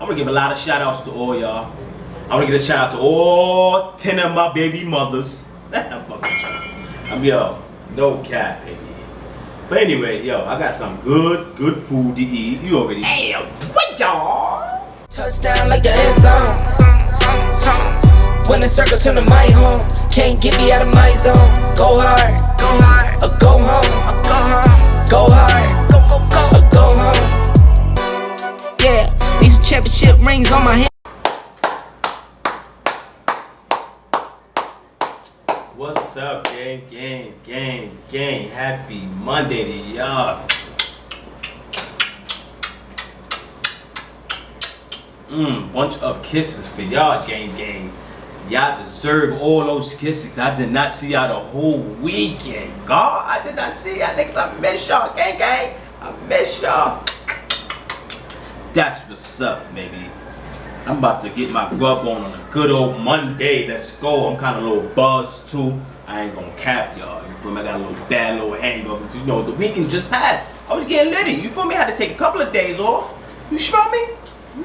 I'm gonna give a lot of shout outs to all y'all. I'm gonna give a shout out to all 10 of my baby mothers. I'm fucking trying. Yo, no cap, baby. But anyway, yo, I got some good food to eat. You already know. Hey, what y'all? Touchdown like the end zone. When the circle turn to my home, can't get me out of my zone. Go hard, or go home. Go hard, or go home. Yeah, these championship rings on my hand. What's up, gang? Happy Monday to y'all. Bunch of kisses for y'all, gang. Y'all deserve all those kisses. I did not see y'all the whole weekend. God, I did not see y'all niggas. I miss y'all, gang. I miss y'all. That's what's up, baby. I'm about to get my grub on a good old Monday. Let's go. I'm kind of a little buzzed too. I ain't gonna cap y'all. You feel me? I got a little bad little hangover. You know, the weekend just passed. I was getting litty. You feel me? I had to take a couple of days off. You smell me?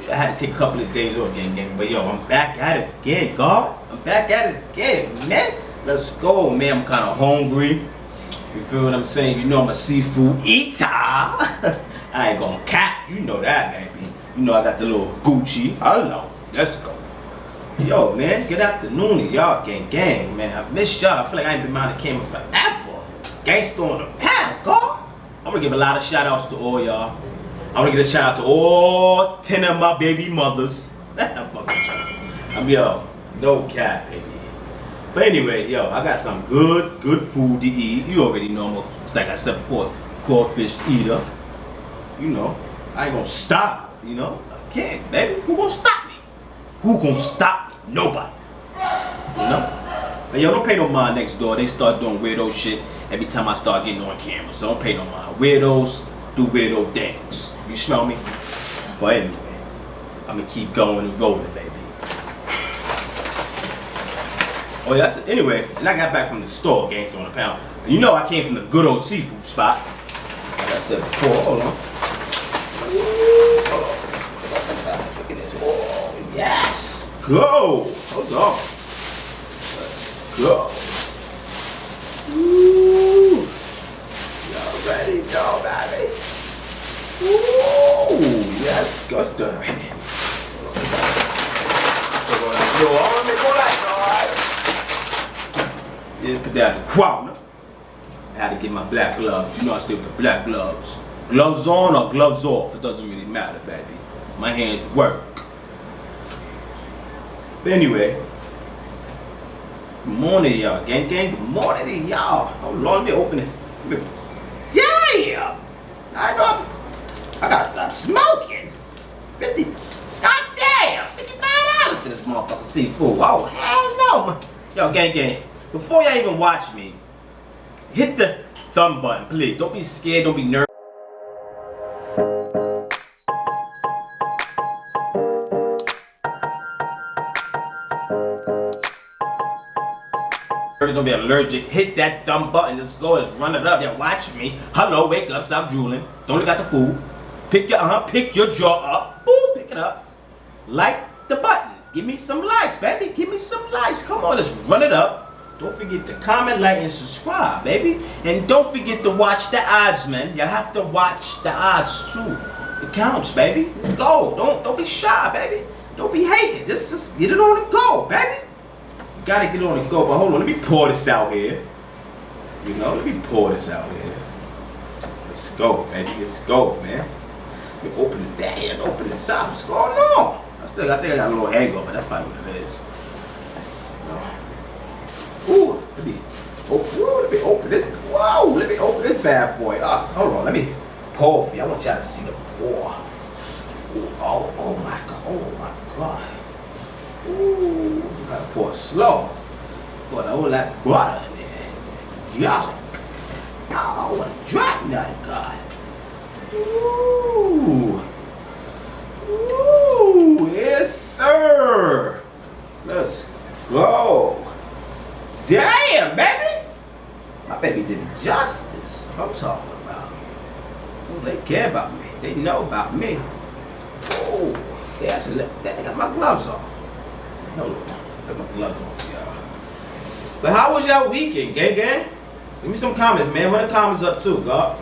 I had to take a couple of days off, gang. But yo, I'm back at it again, God. I'm back at it again, man. Let's go, man. I'm kind of hungry. You feel what I'm saying? You know I'm a seafood eater. I ain't gonna cap. You know that, baby. You know I got the little Gucci. Hello. Let's go. Yo, man. Good afternoon to y'all, gang, man. I miss y'all. I feel like I ain't been behind the camera forever. Gangsta on the pound, God. I'm gonna give a lot of shout outs to all y'all. I'm gonna give a shout out to all 10 of my baby mothers. I'm fucking trying. Yo, no cap, baby. But anyway, yo, I got some good food to eat. You already know it's like I said before, crawfish eater. You know, I ain't gonna stop. You know, I can't, baby. Who gonna stop me? Who gonna stop me? Nobody. You know? But yo, don't pay no mind next door. They start doing weirdo shit every time I start getting on camera. So don't pay no mind. Weirdos do weirdo things. You smell me? But anyway, I'm gonna keep going and rolling, baby. Oh yeah, anyway, and I got back from the store, Gangsta on the pound. You know I came from the good old seafood spot. Like I said before, hold on. Look at this. Oh, yes! Go! Hold on. Let's go. Ooh. Y'all ready? Go, baby. Ooh, yes, good done right there. Just put that in the corner. I had to get my black gloves. You know I stay with the black gloves. Gloves on or gloves off, it doesn't really matter, baby. My hands work. But anyway, good morning, y'all, gang. Good morning to y'all. Hold on, let me open it. Damn! I know. I gotta stop smoking. 50, goddamn, $55 for this motherfucking seafood. Oh, hell no. Yo, gang, before y'all even watch me, hit the thumb button, please. Don't be scared, don't be nervous. Don't be allergic. Hit that thumb button. Let's go. Let's run it up. Y'all watch me. Hello, wake up. Stop drooling. Don't look at the food. Pick your jaw up. Ooh, pick it up. Like the button. Give me some likes, baby. Give me some likes. Come on, let's run it up. Don't forget to comment, like, and subscribe, baby. And don't forget to watch the odds, man. You have to watch the odds too. It counts, baby. Let's go. Don't be shy, baby. Don't be hating. Just get it on the go, baby. You gotta get on the go. But hold on, let me pour this out here. You know, let me pour this out here. Let's go, baby. Let's go, man. Let me open it. Damn, open this up. What's going on? I think I got a little hangover. That's probably what it is. Ooh, let me open this. Whoa, let me open this bad boy up. Hold on, let me pour for you. I want y'all to see the pour. Ooh, oh my God. Ooh, you gotta pour it slow. Put all that butter in there. Yuck. I don't want to drop nothing, God. Ooh. Ooh, yes, sir. Let's go. Damn, baby. My baby did me justice. I'm talking about. Ooh, they care about me. They know about me. Oh. Yeah, I said, I got my gloves off. No, put my gloves on for y'all. But how was y'all weekend, gang? Give me some comments, man. Run the comments up too, God.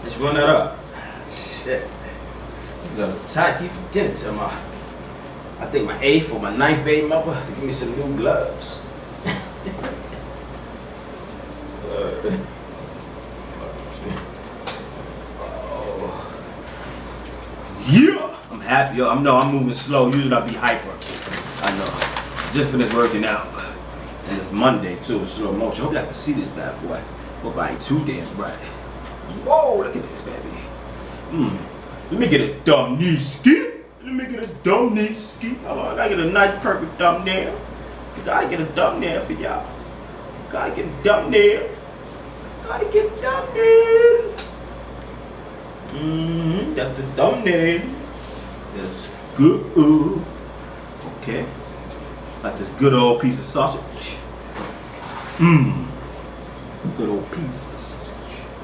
Let's run that up. Shit. The tie keep forgetting to my, I think my 8th or my 9th baby mother to give me some new gloves. Yeah, I'm happy. Yo, I'm moving slow. Usually I be hyper. I know. Just finished working out. And it's Monday too, slow motion. Hope y'all can see this bad boy. Hope I ain't too damn bright. Whoa, look at this baby. Let me get a dumb knee ski. Let me get a dumb knee ski. Hold on, I gotta get a nice perfect thumbnail. You gotta get a thumbnail for y'all. Gotta get a thumbnail. Gotta get a thumbnail. That's the thumbnail. That's good. Okay. Like this good old piece of sausage. Good old piece of sausage.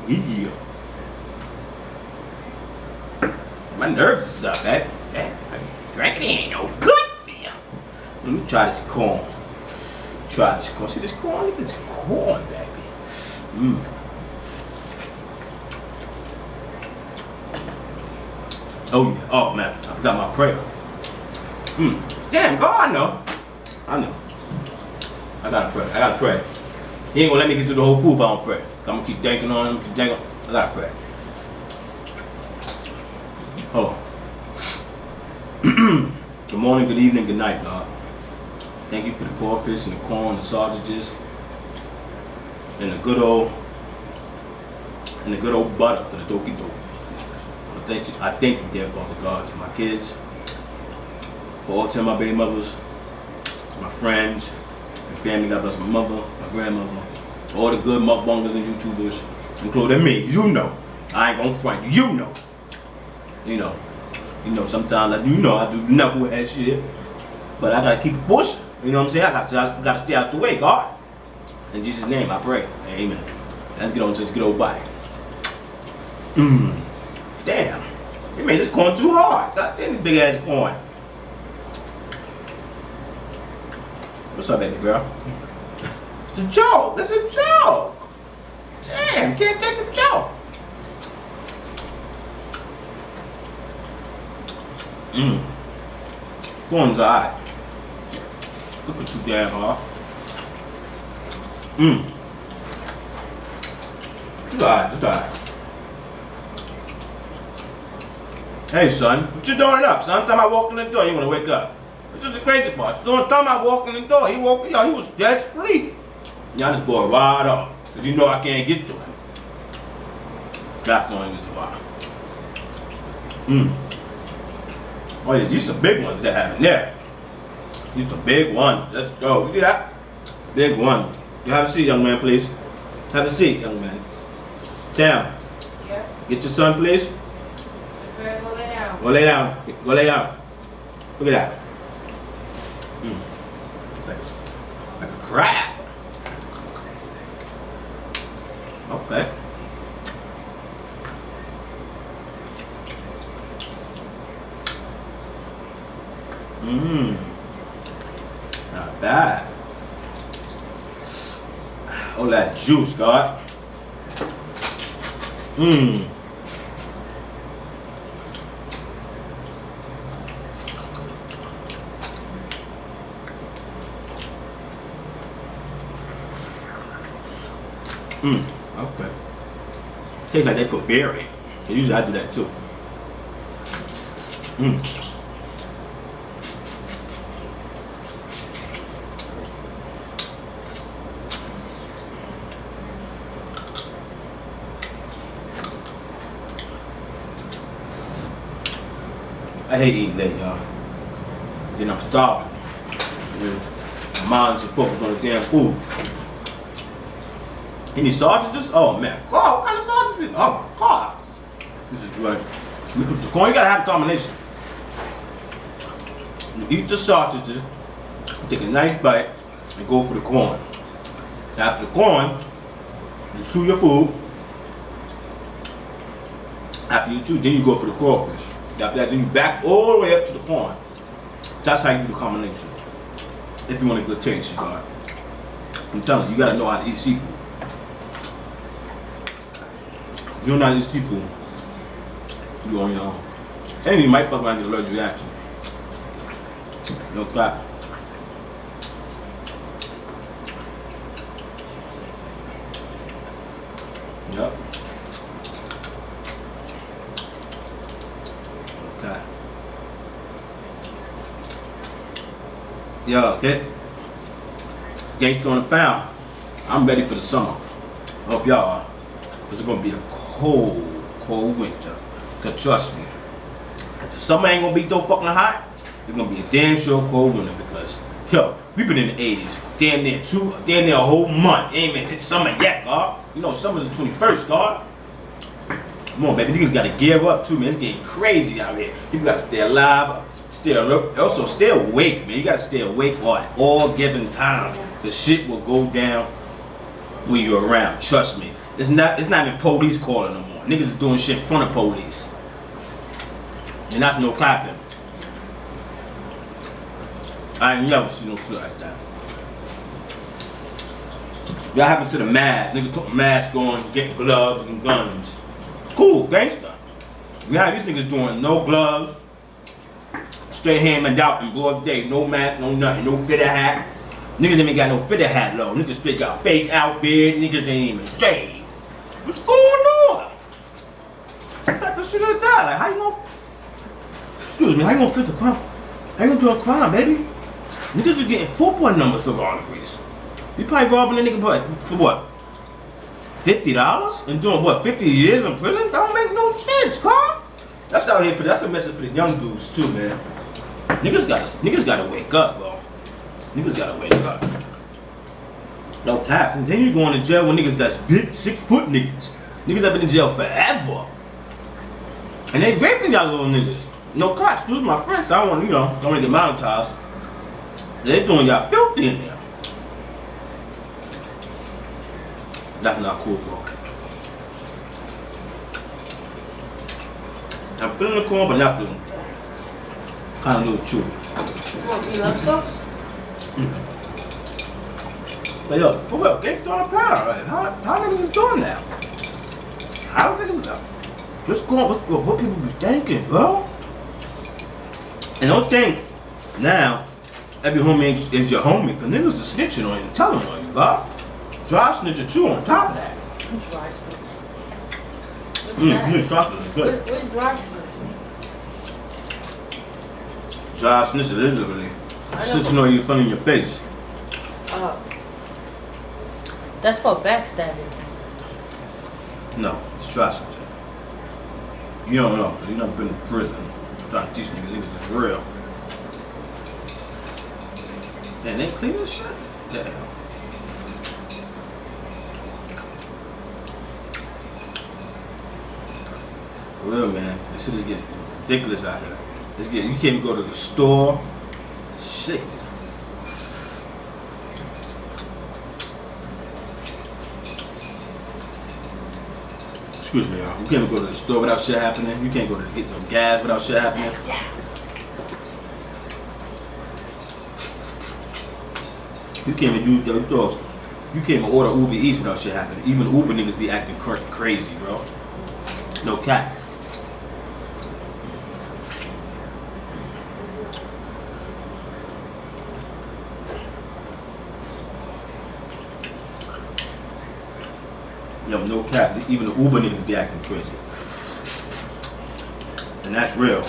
Yeah. My nerves is up, eh? Drinking ain't no good for you. Let me try this corn. Try this corn. See this corn? Look at this corn, baby. Oh yeah. Oh man, I forgot my prayer. Damn, God, I know. I gotta pray. He ain't gonna let me get through the whole food if I don't pray. I'm gonna keep thinking on him, I gotta pray. Hold on. Good morning, good evening, good night, God. Thank you for the crawfish and the corn, the sausages, and the good old butter for the doki doki. I thank you, dear Father God, for my kids, for all 10 of my baby mothers, my friends, my family. God bless my mother, my grandmother, all the good mukbangers and YouTubers, including me. You know, I ain't gonna front you. You know. Sometimes I do knucklehead shit, but I gotta keep it pushing. You know what I'm saying? I gotta stay out the way, God. In Jesus' name, I pray. Amen. Let's get on to this good old body. Damn, you made this corn too hard. God damn, this big ass corn. What's up, baby girl? It's a joke. It's a joke. Damn, can't take a joke. Corn's alright. Look at too damn hard. It's alright. Hey son, what you doing up? Son, time I walked in the door, you wanna wake up. This is the crazy part. So time I walked in the door, he was dead asleep. Y'all this boy right up. Cause you know I can't get to him. That's the only reason why. Oh yeah, these some big ones that have in there. These some big ones. Let's go. You see that? Big one. You have a seat, young man, please. Have a seat, young man. Sam. Yeah. Get your son, please. Go lay down. Go lay down. Go lay down. Look at that. Like a crab. Okay. Not bad. All that juice, God. Okay. Tastes like they put berry. Usually I do that too. I hate eating late, y'all. Then I'm starving. My mind's just focused on the damn food. Any sausages? Oh man. God, what kind of sausages? Oh my God. This is great. We cook the corn. You gotta have a combination. You eat the sausages, take a nice bite, and go for the corn. After the corn, you chew your food. After you chew, then you go for the crawfish. After that, then you back all the way up to the corn. That's how you do the combination. If you want a good taste, cigar. I'm telling you, you gotta know how to eat seafood. If you don't know how to eat seafood, you on your own. And you might fuck around and get an allergic reaction. No crap. Yep. Okay. Yo, okay. Gangsta on the pound. I'm ready for the summer. I hope y'all are. Because it's going to be a cold winter. Because trust me, if the summer ain't going to be so fucking hot, it's going to be a damn sure cold winter. Because, yo, we've been in the 80s. Damn near a whole month. Ain't even hit summer yet, God. You know, summer's the 21st, God. Come on, baby. Niggas got to gear up, too, man. It's getting crazy out here. People got to stay alive. Stay alert. Also, stay awake, man. You gotta stay awake at all given times. The shit will go down when you're around. Trust me. It's not even police calling no more. Niggas is doing shit in front of police. And that's no clapping. I ain't never seen no shit like that. What happened to the mask? Niggas put a mask on, get gloves and guns. Cool, gangster. Now these niggas doing no gloves. Straight hammered out and broad day, no mask, no nothing, no fitted hat. Niggas ain't got no fitted hat though. Niggas straight got fake out beard, niggas ain't even shave. What's going on? What type of shit is that? Like how you gonna, excuse me, how you gonna fit the crime? How you gonna do a crime, baby? Niggas are getting 4-point numbers for robberies. You probably robbing a nigga for what? $50? And doing what, 50 years in prison? That don't make no sense, Carl. That's out here for, that's a message for the young dudes too, man. Niggas gotta wake up, bro. Niggas gotta wake up. No cap. And then you going to jail with niggas that's big, 6-foot niggas. Niggas that been in jail forever. And they raping y'all little niggas. No cap. Excuse my French. I don't want, you know, don't want to get monetized. They doing y'all filthy in there. That's not cool, bro. I'm feeling the corn, but not feeling kind of a little chewy. What, you love sauce? But yo, for real, gangsta on a pound. Like, how niggas doing that? How niggas? What's going? What people be thinking, bro? And don't think now every homie is your homie, because niggas are snitching on you and telling on you, bro. Dry snitching too on top of that. Dry snitching. What's good. What's dry snitching? Dry snitching, literally. Snitching on you in front of your face. That's called backstabbing. No, it's dry snitching. You don't know, because you never been in prison. I'm trying to teach niggas is real. Man, they clean this shit? Yeah. For real, man. This shit is getting ridiculous out here. You can't even go to the store. Shit. Excuse me, y'all. You can't even go to the store without shit happening. You can't go to get no gas without shit happening. You can't even do those. You can't even order Uber Eats without shit happening. Even Uber niggas be acting crazy, bro. No cap. Yo, no cap. Even the Uber niggas be acting crazy. And that's real.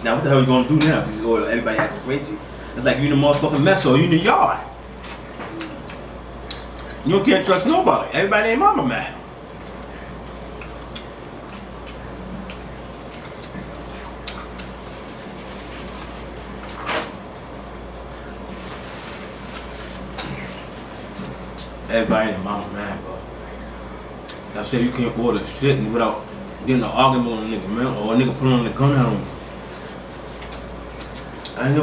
Now what the hell you gonna do now? Everybody acting crazy. It's like you in a motherfucking mess or you in the yard. You can't trust nobody. Everybody ain't mama mad. Everybody ain't mama mad, bro. I say you can't order shit without getting an argument on a nigga, man, or a nigga pulling on the gun out on me. I ain't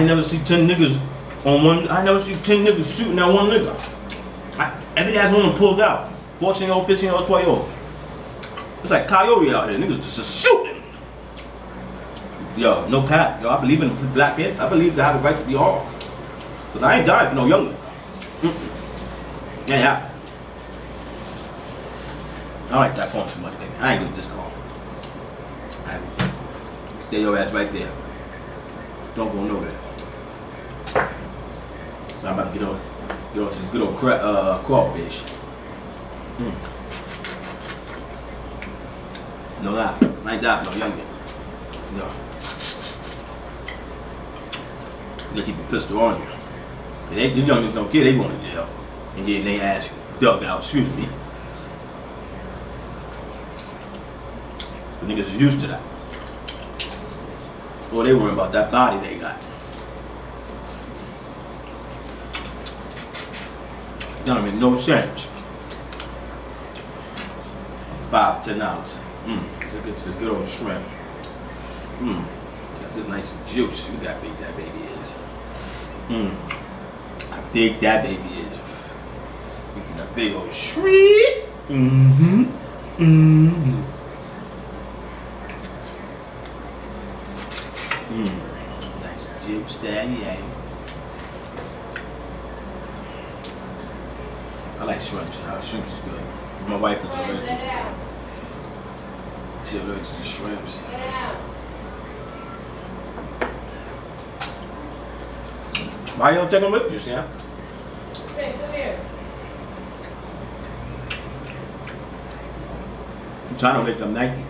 never see 10 niggas on one. I never see 10 niggas shooting at one nigga. Every day has one pulled out. 14-year-old, 15-year-old, 12-year-old. It's like coyote out here. Niggas just shooting. Yo, no cap. Yo, I believe in black men. I believe they have the right to be all. Cause I ain't dying for no young nigga. Yeah. I don't like that phone too much, baby. I ain't gonna just call. Stay your ass right there. Don't go nowhere. So I'm about to get on to this good old crawfish. No lie, I ain't dying for no young nigga. No. You gotta keep a pistol on you. These young niggas don't care, they going to jail. And getting their ass dug out, excuse me. The niggas are used to that. Well, they worry about that body they got. Don't make no sense. $5 to $10. Look at this good old shrimp. Got this nice and juice. Look how big that baby is. How big that baby is. Look at that big old shrimp. Nice juice, yeah. I like shrimps. Shrimps is good. My wife is allergic. She's allergic to shrimps. Why you don't take them with you, Sam? Hey, come here. I'm trying to make them Nike.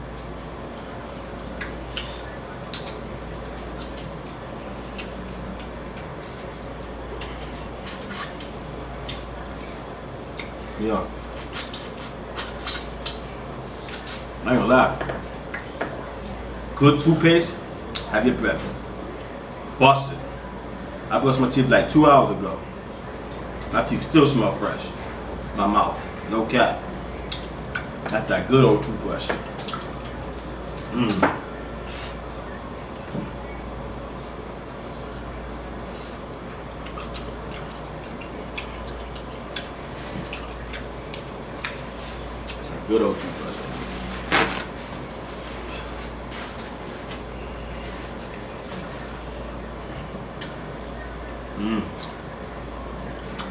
Yeah. I ain't gonna lie. Good toothpaste, have your breath. Busted. I brushed my teeth like 2 hours ago. My teeth still smell fresh. My mouth. No cap. That's that good old toothbrush. That's a good old toothbrush.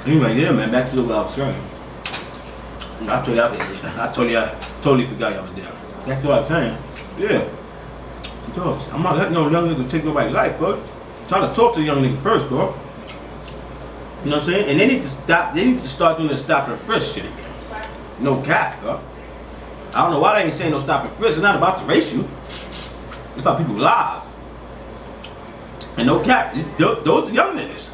Anyway, yeah, man, back to what I was saying. I told you I totally forgot I was there. That's what I'm saying. Yeah. I'm not letting no young nigga take nobody's life, bro. I'm trying to talk to the young nigga first, bro. You know what I'm saying? And they need to stop, they need to start doing this stop and frisk shit again. No cap, bro. I don't know why they ain't saying no stop and frisk. It's not about the race you. It's about people's lives. And no cap, those are young niggas.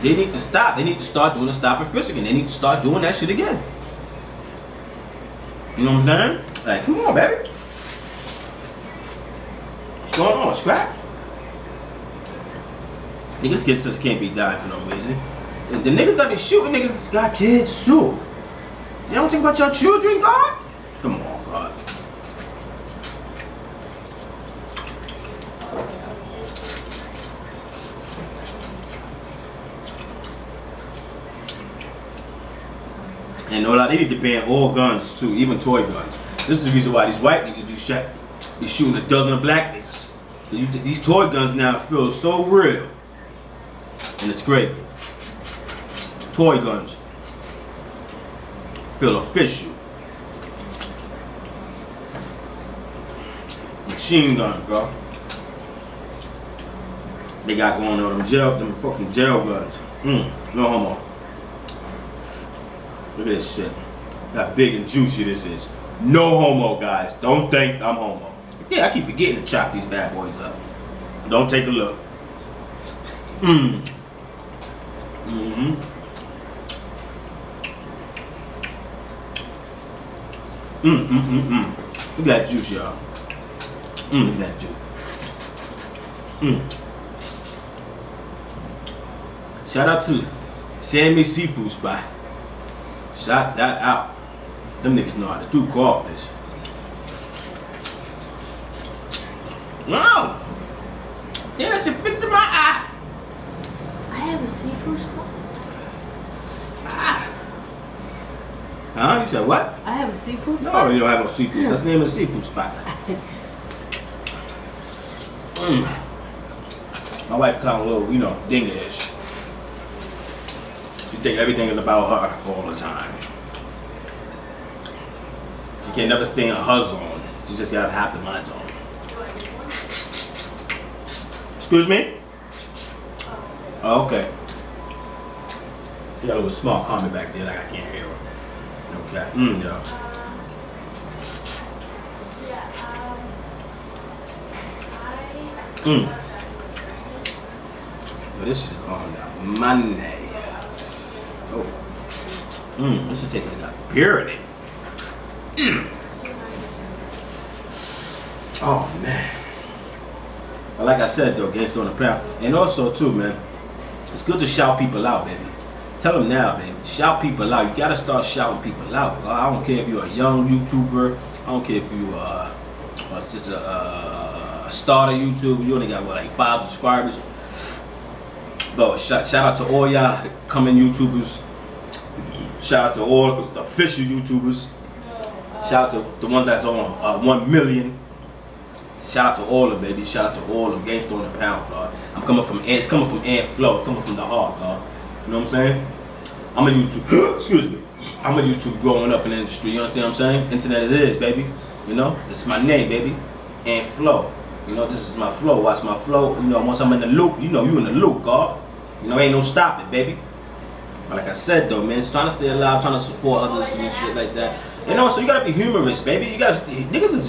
They need to stop. They need to start doing the stop and frisk again. They need to start doing that shit again. You know what I'm saying? Like, come on, baby. What's going on, scrap? Niggas just can't be dying for no reason. And the niggas that be shooting niggas got kids too. You don't think about your children, God? Come on, God. And all that, they need to ban all guns too, even toy guns. This is the reason why these white niggas be shooting a dozen of black niggas. These toy guns now feel so real. And it's great. Toy guns feel official. Machine guns, bro. They got going on them fucking jail guns. No homo. Look at this shit. How big and juicy this is. No homo, guys. Don't think I'm homo. Yeah, I keep forgetting to chop these bad boys up. Don't take a look. Look at that juice, y'all. Look at that juice. Shout out to Sammy's Seafood Spot. Shout that out. Them niggas know how to do crawfish. Wow! Damn, that shit fit to my eye. I have a seafood spot. Huh? You said what? I have a seafood No, spot? you don't have no seafood. That's the name of the seafood spot. My wife kind of a little, you know, dingish. She think everything is about her all the time. She can't never stay in her zone. She just gotta have to my zone. Excuse me? Oh, okay. She got a little small comment back there like I can't hear her. Okay. Yeah. Well, this is on the Monday. Oh. This should take like a beer in it. Oh man. But like I said though, against on the pound. And also too, man, it's good to shout people out, baby. Tell them now, baby. Shout people out. You gotta start shouting people out. I don't care if you're a young YouTuber. I don't care if you just a starter YouTuber. You only got what, like 5 subscribers. But shout out to all y'all coming YouTubers. Shout out to all the official YouTubers. Shout out to the ones that's on 1 million. Shout out to all of them, baby. Shout out to all of them. Gangsta on the pound, God. It's coming from Ant Flow. It's coming from the heart, God. You know what I'm saying? I'm a YouTube. Excuse me. I'm a YouTube growing up in the industry. You understand what I'm saying? Internet is, baby. You know, this is my name, baby. Ant Flow. You know, this is my flow. Watch my flow. You know, once I'm in the loop, you know, you in the loop, God. You know, ain't no stopping, baby. But like I said though, man, it's trying to stay alive, trying to support others and shit like that. You know, so you gotta be humorous, baby. You gotta, niggas is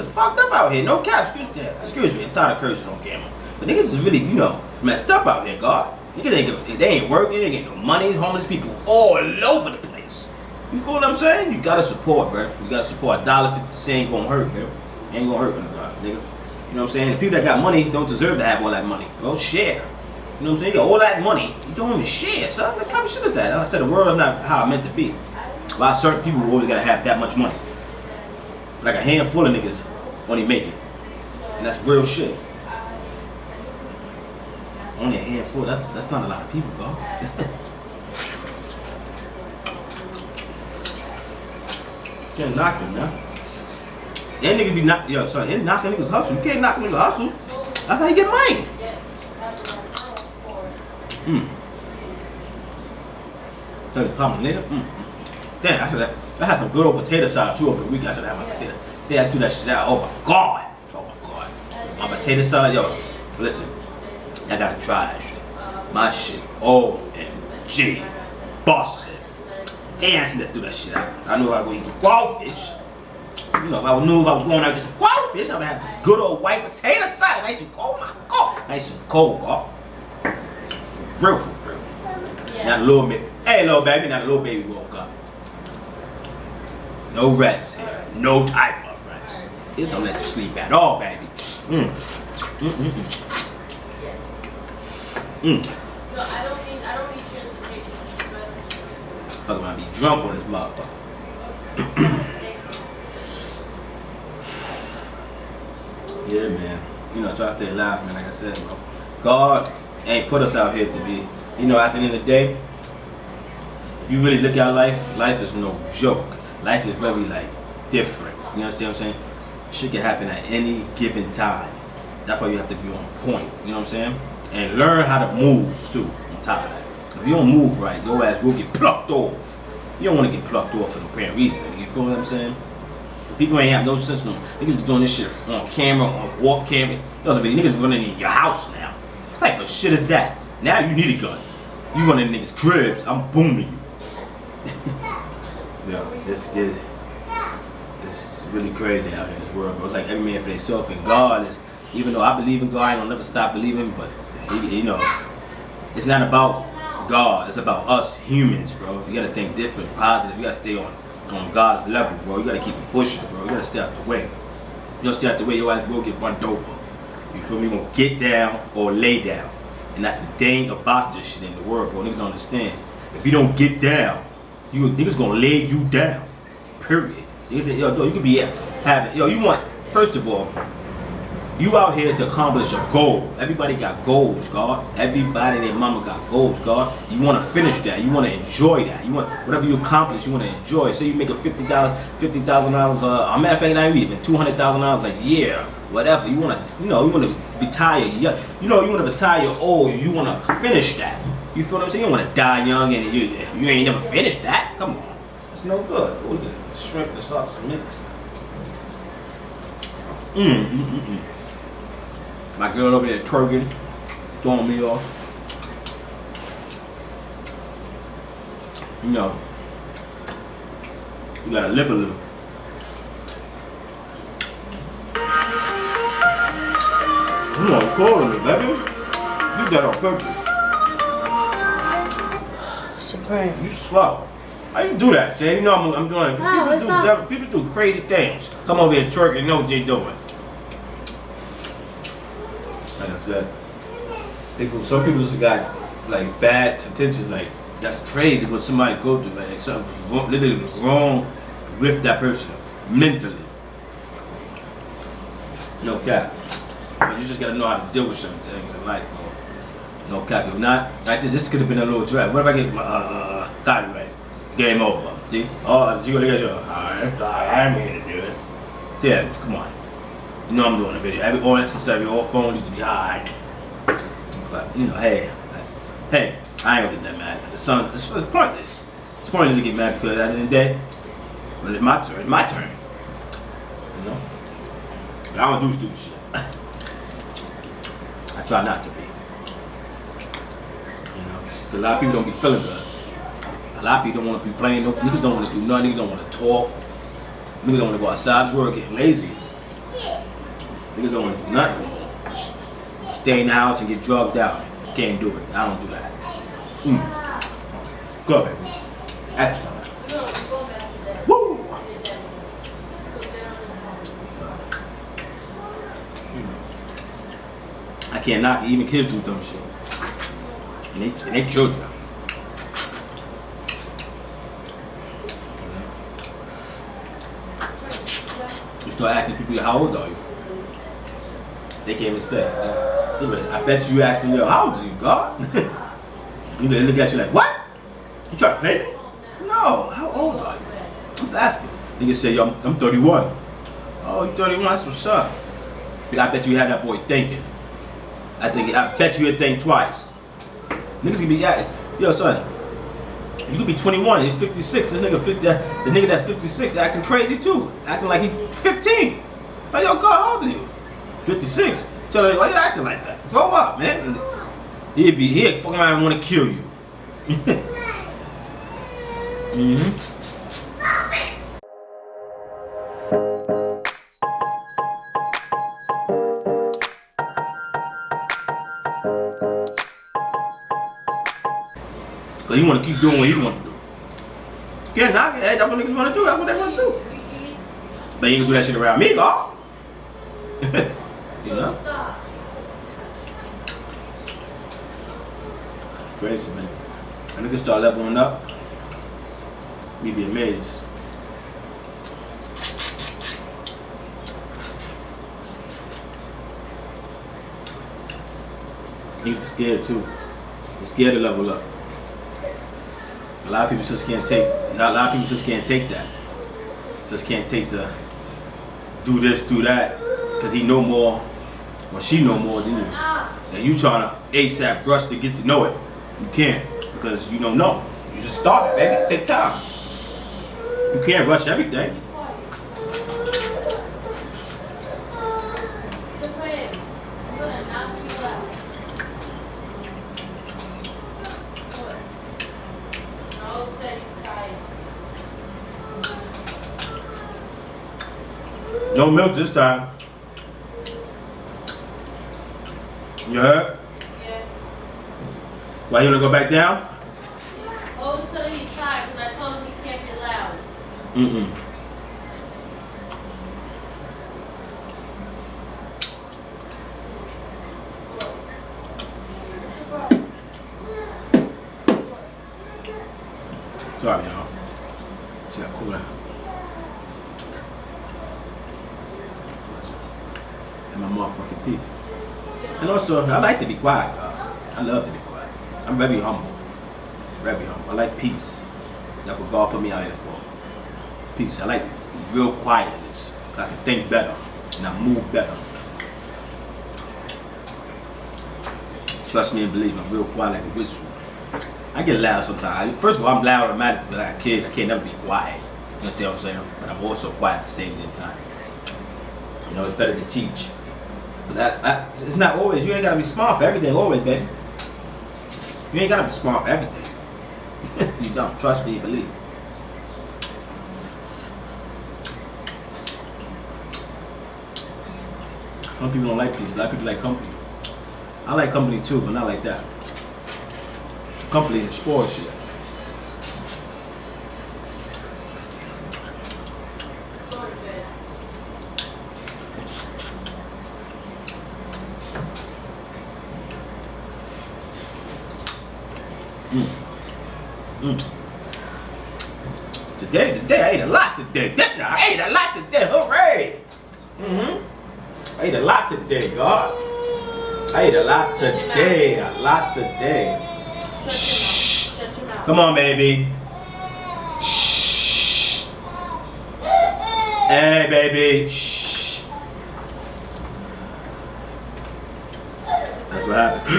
fucked up out here. No cap, excuse me, I'm tired of cursing on camera. But niggas is really, you know, messed up out here, God. Niggas they ain't working, they ain't getting no money. Homeless people all over the place. You feel what I'm saying? You gotta support, bro. You gotta support. $1.50 ain't gonna hurt, bro. Ain't gonna hurt, God, nigga. You know what I'm saying? The people that got money don't deserve to have all that money. Go share. You know what I'm saying? You got all that money. You don't even share, son. What kind of shit is that? I said the world is not how it meant to be. A lot of certain people always gotta have that much money. Like a handful of niggas only make it. And that's real shit. Only a handful, that's not a lot of people, bro. Can't knock them, man. Them niggas be knock, yo, so they knocking niggas hustle. You can't knock niggas hustle. That's how you get money. Tell you come later. Damn, I had some good old potato salad too over the weekend. I should have my potato. They had to do that shit out. Oh my god. Oh my god. My potato salad, yo. Listen, I gotta try that shit. My shit. OMG. Bussin'. Damn, I should do that shit out. I knew I was gonna eat some crawfish. You know, if I knew if I was going out to get some crawfish, I would have some good old white potato salad. Nice and cold, my god. Nice and cold, god. For real. Yeah. Not a little baby. Hey, little baby, not a little baby woke up. No rest here. No type of rest. It don't let you sleep at all, baby. So I don't need transportation. I'm gonna be drunk on this motherfucker. Yeah, man. You know, try to stay alive, man. Like I said, bro. God ain't put us out here to be. You know, at the end of the day, if you really look at life is no joke. Life is very, like, different. You understand what I'm saying? Shit can happen at any given time. That's why you have to be on point. You know what I'm saying? And learn how to move, too, on top of that. If you don't move right, your ass will get plucked off. You don't want to get plucked off for no apparent reason. You feel what I'm saying? People ain't have no sense no more. Niggas doing this shit on camera, or off camera. Niggas running in your house now. What type of shit is that? Now you need a gun. You run in niggas' cribs, I'm booming you. Yo, this is really crazy out here in this world, bro. It's like every man for themselves, and God is, even though I believe in God, I don't never stop believing, but you know, it's not about God, it's about us humans, bro. You gotta think different, positive. You gotta stay on God's level, bro. You gotta keep it pushing, bro. You gotta stay out the way. You don't stay out the way, your ass will get run over. You feel me? You're gonna get down or lay down. And that's the thing about this shit in the world, bro. Niggas don't understand. If you don't get down, niggas gonna lay you down. Period. Niggas say, yo, you could be having, yo, you want, first of all, You out here to accomplish a goal. Everybody got goals, God. Everybody, their mama got goals, God. You want to finish that. You want to enjoy that. You want whatever you accomplish. You want to enjoy. Say you make a $50,000. A matter of fact, not even $200,000 a year. Whatever you want to, you want to retire. You want to retire old. You want to finish that. You feel what I'm saying? You don't want to die young and you ain't never finished that. Come on, that's no good. Look at that. The shrimp, the sauce, mixed. My girl over there twerking, throwing me off. You gotta live a little. You know, calling me, baby. You that on purpose. Supreme. You slow. How you do that, Jay? You know I'm doing. People do crazy things. Come over here twerking. You know what they doing. Like I said, some people just got like bad intentions. Like that's crazy what somebody go through. Like something's wrong, literally wrong with that person mentally. No cap. But you just gotta know how to deal with certain things in life, bro. No cap. If not, this could have been a little drag. What if I get my thought right? Game over. See? Oh, you gonna get your. I'm here to do it. Yeah, come on. You know I'm doing a video. All necessary, all phones used to be high. But hey, I ain't gonna get that mad. It's pointless. It's pointless to get mad because at the end of the day, when it's my turn. But I don't do stupid shit. I try not to be. A lot of people don't be feeling good. A lot of people don't want to be playing. Niggas don't want to do nothing. Niggas don't want to talk. Niggas don't want to go outside. This world getting lazy. Niggas don't want to do nothing. Stay in the house and get drugged out. Can't do it. I don't do that. Go, baby. Action. Woo! I can't knock it. Even kids do dumb shit. And they children. You start asking people, how old are you? They can't even say. I bet you asking, yo, how old are you, God? They look at you like, what? You trying to play me? No, how old are you? I'm just asking. Niggas say, yo, I'm 31. Oh, you 31? That's what's up. I bet you had that boy thinking. I bet you would think twice. Niggas can be, yo, son, you could be 21 and 56. This nigga 50, the nigga that's 56 acting crazy too, acting like he 15. Like, yo, God, how old are you? 56. Tell her, why you acting like that? Grow up, man. He'd fucking around and want to kill you. Cause you want to keep doing what you want to do. Yeah, nah, that's what niggas want to do. That's what they want to do. But you ain't gonna do that shit around me, dog. You know? It's crazy, man. And niggas start leveling up. You be amazed. He's scared too. He's scared to level up. A lot of people just can't take. A lot of people just can't take that. Just can't take the do this, do that, because he know more, or she know more than you. And you trying to ASAP rush to get to know it. You can't, because you don't know. You just started, baby. Take time. You can't rush everything. No milk this time. You heard? Yeah. Why you wanna go back down? Oh, it's gonna be tired because I told him he can't be loud. Sorry, y'all. She got cool down. and my motherfucking teeth. And also, I like to be quiet, dog. I love to be quiet. I'm very humble. Very humble. I like peace. That's what God put me out here for. Peace. I like real quietness. I can think better and I move better. Trust me and believe me, I'm real quiet like a whistle. I get loud sometimes. First of all, I'm loud automatically because I have kids. I can't never be quiet. You understand what I'm saying? But I'm also quiet at the same time. You know, it's better to teach. But it's not always. You ain't gotta be smart for everything always, baby. You ain't gotta be smart for everything. You don't. Trust me and believe. Some people don't like peace. A lot of people like company. I like company too, but not like that. Company is spoil shit. Today I ate a lot today. I ate a lot today. Hooray! I ate a lot today, God. I ate a lot today. A lot today. Shh. Come on, baby. Shh. Hey, baby. Shh. That's what happened.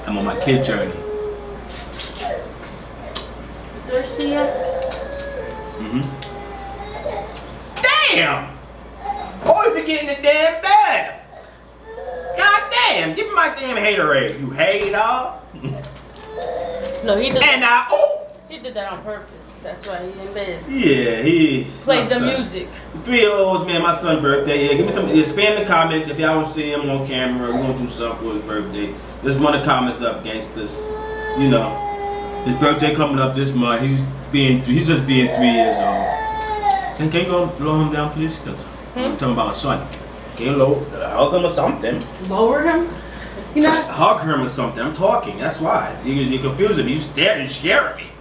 I'm on my kid journey. Thirsty yet? Damn! Always forgetting the damn bath. God damn! Give me my damn haterade, you hater. No, he did. And he did that on purpose. That's why he in bed. Yeah, he Played the music. 3-year-old's man, my son's birthday. Yeah, give me some. Yeah, spam the comments if y'all don't see him on camera. We're gonna do something for his birthday. Just run the comments up, gangsters. You know, his birthday coming up this month. He's just being 3 years old. Can you go blow him down, please? Cause I'm talking about my son. Can you hug him or something? Lower him? You know? Hug him or something. I'm talking. That's why. You confuse him. You scaring me.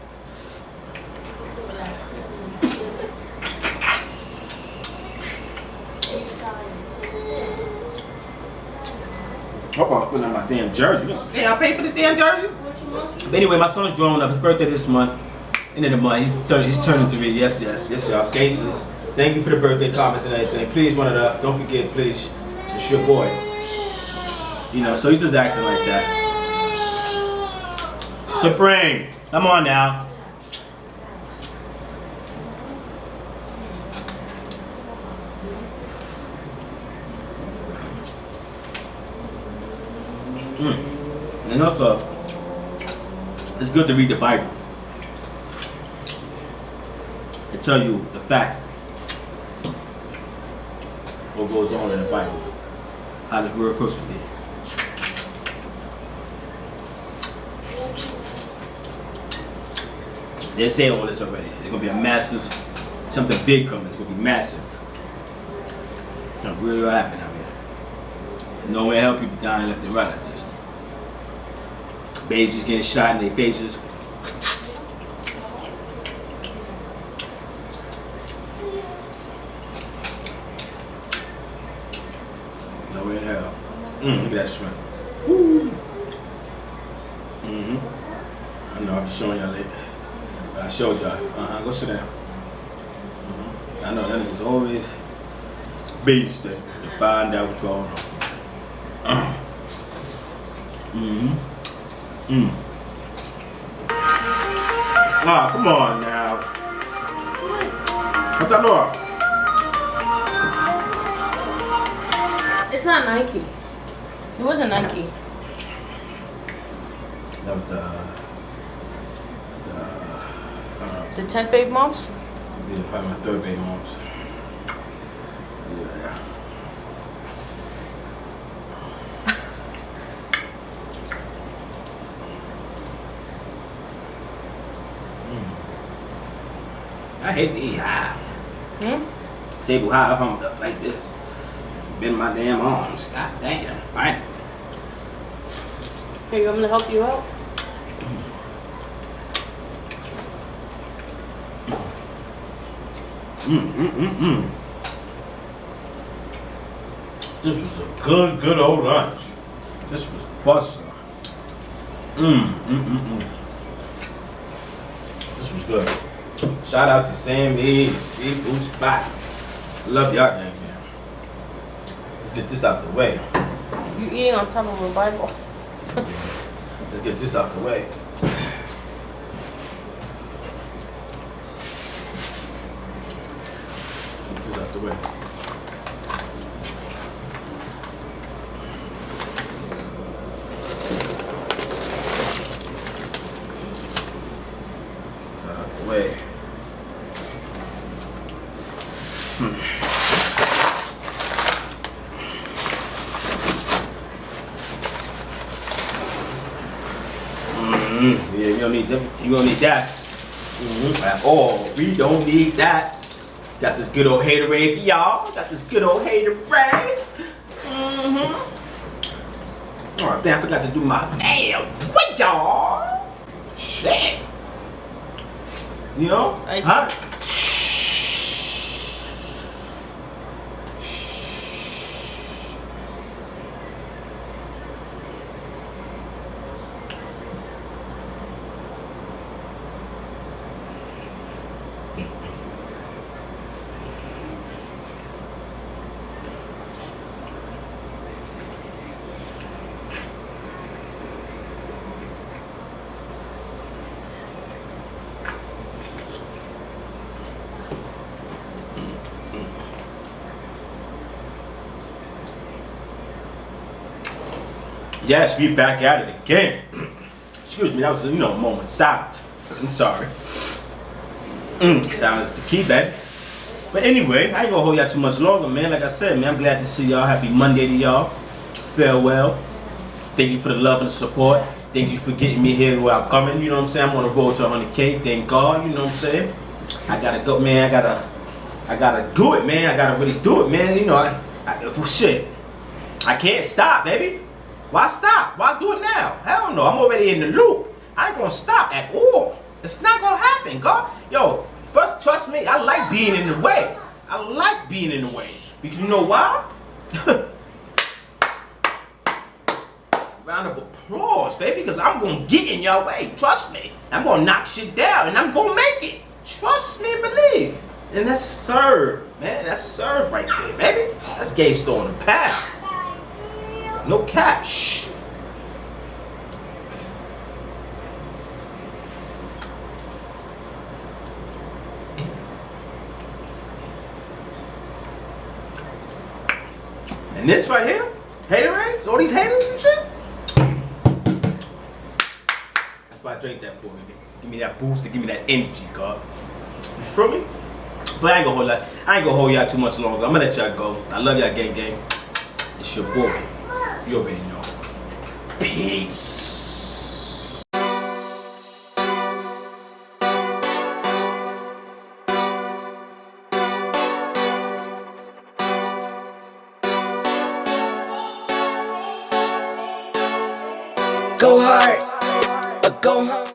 Hope I'm putting on my damn jersey. Yeah, I paid for this damn jersey. But anyway, my son's growing up. His birthday this month. End of the month. He's turning 3. Yes, y'all. Skates. Thank you for the birthday comments and everything. Please run it up. Don't forget, please. It's your boy. You know, so he's just acting like that. Supreme, come on now. And also, it's good to read the Bible. It tell you the fact what goes on in the Bible, how this world supposed to be. They say all this already. There's gonna be a massive, something big coming. It's gonna be massive. It's really what happened out here. No way to help people dying left and right like this. Babies getting shot in their faces. No way in hell. Look at that shrimp. I know, I'll be showing y'all later. But I showed y'all. Go sit down. I know that nigga's always beast to find out what's going on. Ah, come on now. What's that door? It's not Nike. It wasn't Nike. That was The 10th baby moms? yeah, probably my 3rd baby moms. Yeah. I hate to eat high. Table high if I'm up like this. Bend my damn arms. God damn. Fine. Hey, you want me to help you out? This was a good old lunch. This was busting. This was good. Shout out to Sam E's Seafood Spot. Love y'all, gang. Let's get this out the way. You eating on top of a Bible. Let's get this out the way. Get this out the way. Out the way. Yeah, you don't need that. You don't need that at all. We don't need that. Got this good old haterade for y'all. Got this good old haterade. Oh damn, I forgot to do my damn what y'all. Shit. You know? Huh? Yes, we back at it again. Excuse me, that was a moment of silence. I'm sorry. Silence is the key, baby. But anyway, I ain't gonna hold y'all too much longer, man. Like I said, man, I'm glad to see y'all. Happy Monday to y'all. Farewell. Thank you for the love and the support. Thank you for getting me here where I'm coming. You know what I'm saying? I'm on the road to 100K. Thank God. You know what I'm saying? I gotta go, man. I gotta do it, man. I gotta really do it, man. You know, well, shit. I can't stop, baby. Why stop? Why do it now? Hell no, I'm already in the loop. I ain't gonna stop at all. It's not gonna happen, God. Yo, first, trust me, I like being in the way. I like being in the way. Because you know why? Round of applause, baby, because I'm gonna get in your way. Trust me. I'm gonna knock shit down and I'm gonna make it. Trust me and believe. And that's serve, man. That's serve right there, baby. That's gay store in the pound. No cap. Shh. And this right here, haterades, all these haters and shit. That's why I drink that for, baby. Give me that boost, give me that energy, God. You feel me? But I ain't gonna hold y'all too much longer. I'm gonna let y'all go. I love y'all, gang. It's your boy. You already know. Peace. Go hard.